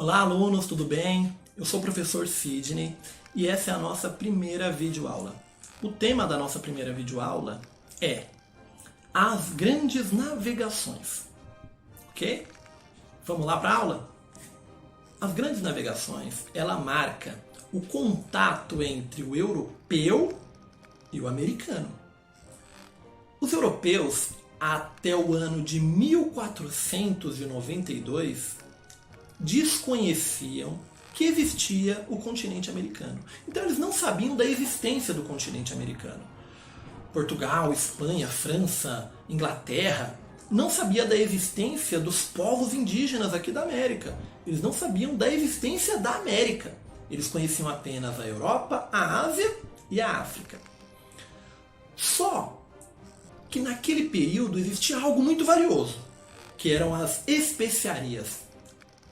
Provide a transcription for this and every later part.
Olá alunos, tudo bem? Eu sou o professor Sidney e essa é a nossa primeira videoaula. O tema da nossa primeira videoaula é as grandes navegações, ok? Vamos lá para a aula? As grandes navegações, ela marca o contato entre o europeu e o americano. Os europeus, até o ano de 1492, desconheciam que existia o continente americano. Então eles não sabiam da existência do continente americano. Portugal, Espanha, França, Inglaterra não sabia da existência dos povos indígenas aqui da América. Eles não sabiam da existência da América. Eles conheciam apenas a Europa, a Ásia e a África. Só que naquele período existia algo muito valioso, que eram as especiarias.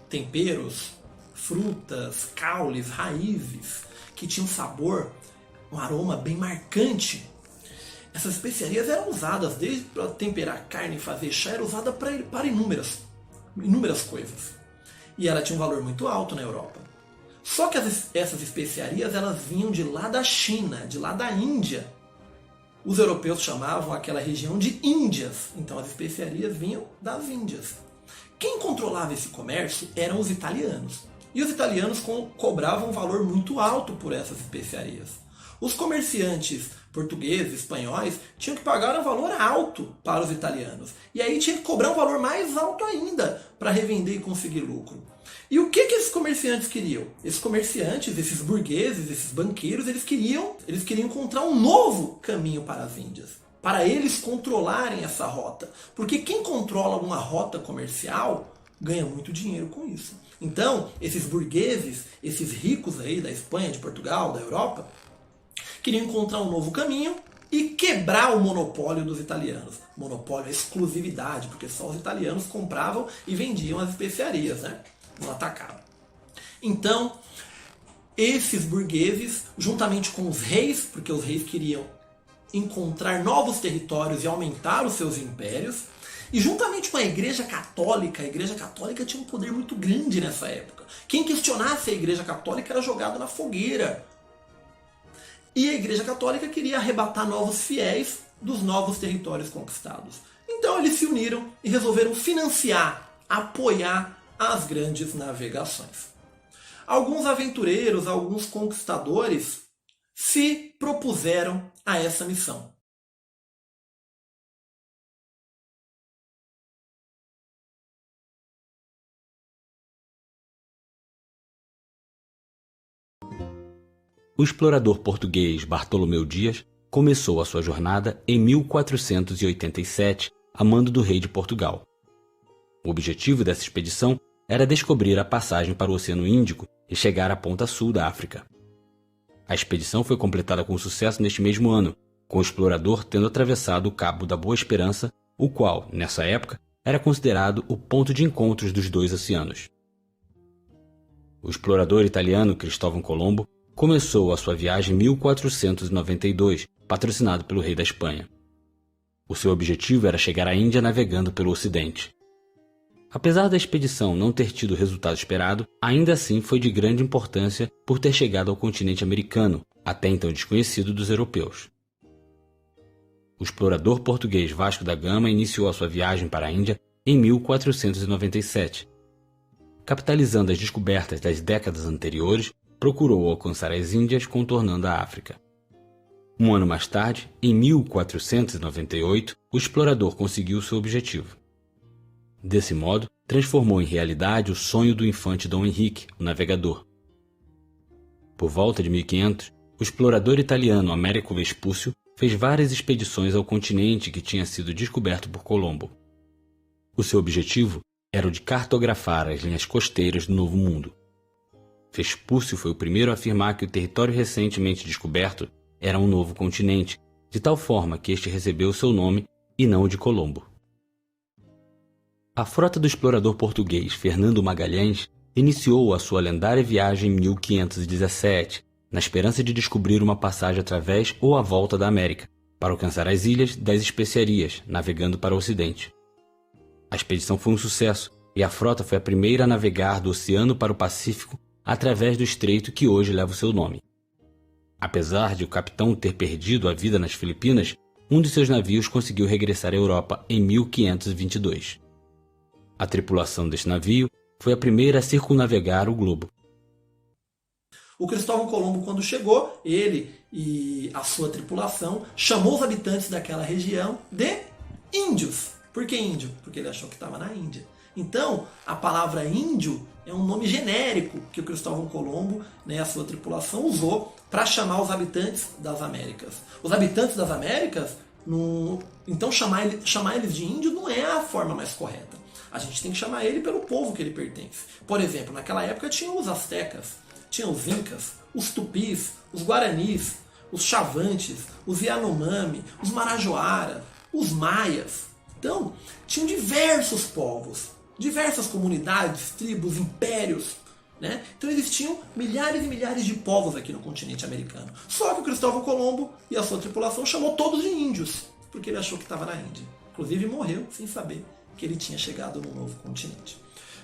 Temperos, frutas, caules, raízes, que tinham sabor, um aroma bem marcante. Essas especiarias eram usadas desde para temperar carne e fazer chá, era usada para inúmeras coisas. E ela tinha um valor muito alto na Europa. Só que essas especiarias elas vinham de lá da China, de lá da Índia. Os europeus chamavam aquela região de Índias, então as especiarias vinham das Índias. Quem controlava esse comércio eram os italianos. E os italianos cobravam um valor muito alto por essas especiarias. Os comerciantes portugueses, espanhóis, tinham que pagar um valor alto para os italianos. E aí tinha que cobrar um valor mais alto ainda para revender e conseguir lucro. E o que esses comerciantes queriam? Esses comerciantes, esses burgueses, esses banqueiros, eles queriam encontrar um novo caminho para as Índias. Para eles controlarem essa rota. Porque quem controla uma rota comercial ganha muito dinheiro com isso. Então, esses burgueses, esses ricos aí da Espanha, de Portugal, da Europa, queriam encontrar um novo caminho e quebrar o monopólio dos italianos. Monopólio, a exclusividade, porque só os italianos compravam e vendiam as especiarias, né? No atacado. Então, esses burgueses, juntamente com os reis, porque os reis queriam encontrar novos territórios e aumentar os seus impérios, e juntamente com a Igreja Católica tinha um poder muito grande nessa época. Quem questionasse a Igreja Católica era jogado na fogueira. E a Igreja Católica queria arrebatar novos fiéis dos novos territórios conquistados. Então eles se uniram e resolveram financiar, apoiar as grandes navegações. Alguns aventureiros, alguns conquistadores se propuseram a essa missão. O explorador português Bartolomeu Dias começou a sua jornada em 1487, a mando do rei de Portugal. O objetivo dessa expedição era descobrir a passagem para o Oceano Índico e chegar à ponta sul da África. A expedição foi completada com sucesso neste mesmo ano, com o explorador tendo atravessado o Cabo da Boa Esperança, o qual, nessa época, era considerado o ponto de encontros dos dois oceanos. O explorador italiano Cristóvão Colombo começou a sua viagem em 1492, patrocinado pelo rei da Espanha. O seu objetivo era chegar à Índia navegando pelo Ocidente. Apesar da expedição não ter tido o resultado esperado, ainda assim foi de grande importância por ter chegado ao continente americano, até então desconhecido dos europeus. O explorador português Vasco da Gama iniciou a sua viagem para a Índia em 1497. Capitalizando as descobertas das décadas anteriores, procurou alcançar as Índias contornando a África. Um ano mais tarde, em 1498, o explorador conseguiu seu objetivo. Desse modo, transformou em realidade o sonho do infante Dom Henrique, o navegador. Por volta de 1500, o explorador italiano Américo Vespúcio fez várias expedições ao continente que tinha sido descoberto por Colombo. O seu objetivo era o de cartografar as linhas costeiras do Novo Mundo. Vespúcio foi o primeiro a afirmar que o território recentemente descoberto era um novo continente, de tal forma que este recebeu seu nome e não o de Colombo. A frota do explorador português Fernando Magalhães iniciou a sua lendária viagem em 1517, na esperança de descobrir uma passagem através ou à volta da América, para alcançar as Ilhas das Especiarias, navegando para o Ocidente. A expedição foi um sucesso e a frota foi a primeira a navegar do oceano para o Pacífico através do estreito que hoje leva o seu nome. Apesar de o capitão ter perdido a vida nas Filipinas, um de seus navios conseguiu regressar à Europa em 1522. A tripulação deste navio foi a primeira a circunnavegar o globo. O Cristóvão Colombo, quando chegou, ele e a sua tripulação chamou os habitantes daquela região de índios. Por que índio? Porque ele achou que estava na Índia. Então, a palavra índio é um nome genérico que o Cristóvão Colombo, né, a sua tripulação, usou para chamar os habitantes das Américas. Os habitantes das Américas, então chamar eles de índio não é a forma mais correta. A gente tem que chamar ele pelo povo que ele pertence. Por exemplo, naquela época tinham os astecas, tinham os incas, os tupis, os guaranis, os chavantes, os yanomami, os marajoaras, os maias. Então, tinham diversos povos, diversas comunidades, tribos, impérios, né? Então existiam milhares e milhares de povos aqui no continente americano. Só que o Cristóvão Colombo e a sua tripulação chamou todos de índios, porque ele achou que estava na Índia. Inclusive morreu sem saber que ele tinha chegado no novo continente.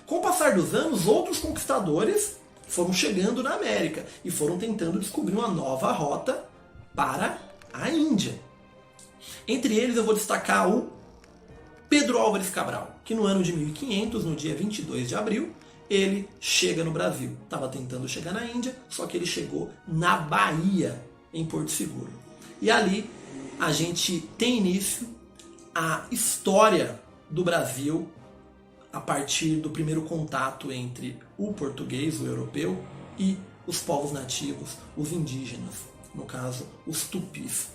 Com o passar dos anos, outros conquistadores foram chegando na América e foram tentando descobrir uma nova rota para a Índia. Entre eles eu vou destacar o Pedro Álvares Cabral, que no ano de 1500, no dia 22 de abril, ele chega no Brasil. Estava tentando chegar na Índia, só que ele chegou na Bahia, em Porto Seguro. E ali a gente tem início a história do Brasil a partir do primeiro contato entre o português, o europeu, e os povos nativos, os indígenas, no caso, os tupis.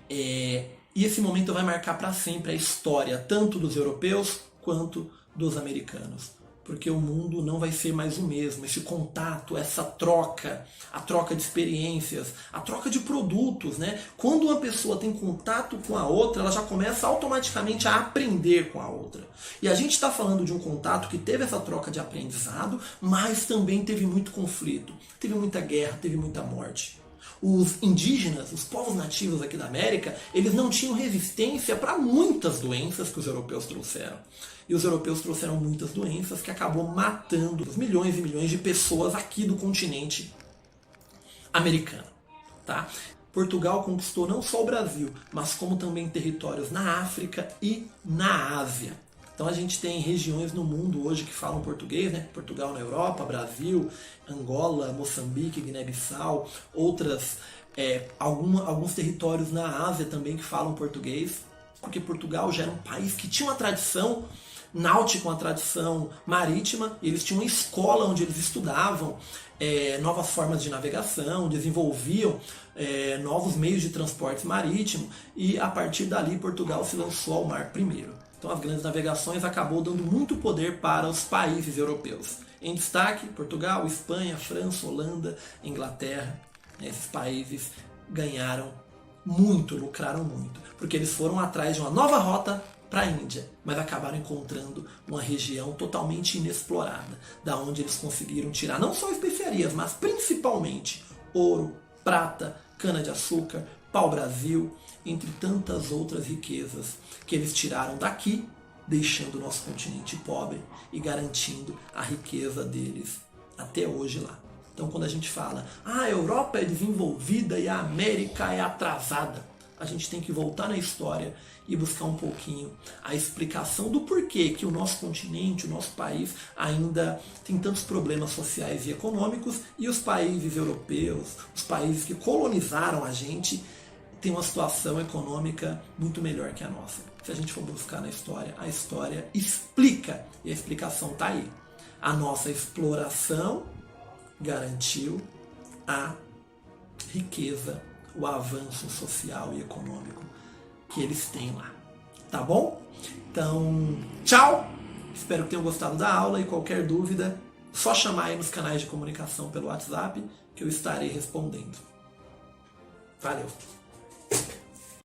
E esse momento vai marcar para sempre a história tanto dos europeus quanto dos americanos. Porque o mundo não vai ser mais o mesmo. Esse contato, essa troca, a troca de experiências, a troca de produtos, né? Quando uma pessoa tem contato com a outra, ela já começa automaticamente a aprender com a outra. E a gente está falando de um contato que teve essa troca de aprendizado, mas também teve muito conflito, teve muita guerra, teve muita morte. Os indígenas, os povos nativos aqui da América, eles não tinham resistência para muitas doenças que os europeus trouxeram. E os europeus trouxeram muitas doenças que acabou matando milhões e milhões de pessoas aqui do continente americano. Tá? Portugal conquistou não só o Brasil, mas como também territórios na África e na Ásia. Então a gente tem regiões no mundo hoje que falam português, né? Portugal na Europa, Brasil, Angola, Moçambique, Guiné-Bissau, alguns territórios na Ásia também que falam português, porque Portugal já era um país que tinha uma tradição náutica, uma tradição marítima, e eles tinham uma escola onde eles estudavam novas formas de navegação, desenvolviam novos meios de transporte marítimo, e a partir dali Portugal se lançou ao mar primeiro. Então as grandes navegações acabou dando muito poder para os países europeus. Em destaque, Portugal, Espanha, França, Holanda, Inglaterra. Esses países ganharam muito, lucraram muito, porque eles foram atrás de uma nova rota para a Índia, mas acabaram encontrando uma região totalmente inexplorada, da onde eles conseguiram tirar não só especiarias, mas principalmente ouro, prata, cana-de-açúcar, pau-brasil, entre tantas outras riquezas que eles tiraram daqui, deixando o nosso continente pobre e garantindo a riqueza deles até hoje lá. Então quando a gente fala, a Europa é desenvolvida e a América é atrasada, a gente tem que voltar na história e buscar um pouquinho a explicação do porquê que o nosso continente, o nosso país ainda tem tantos problemas sociais e econômicos, e os países europeus, os países que colonizaram a gente, têm uma situação econômica muito melhor que a nossa. Se a gente for buscar na história, a história explica, e a explicação está aí. A nossa exploração garantiu a riqueza, o avanço social e econômico que eles têm lá. Tá bom? Então, tchau! Espero que tenham gostado da aula, e qualquer dúvida, só chamar aí nos canais de comunicação pelo WhatsApp que eu estarei respondendo. Valeu!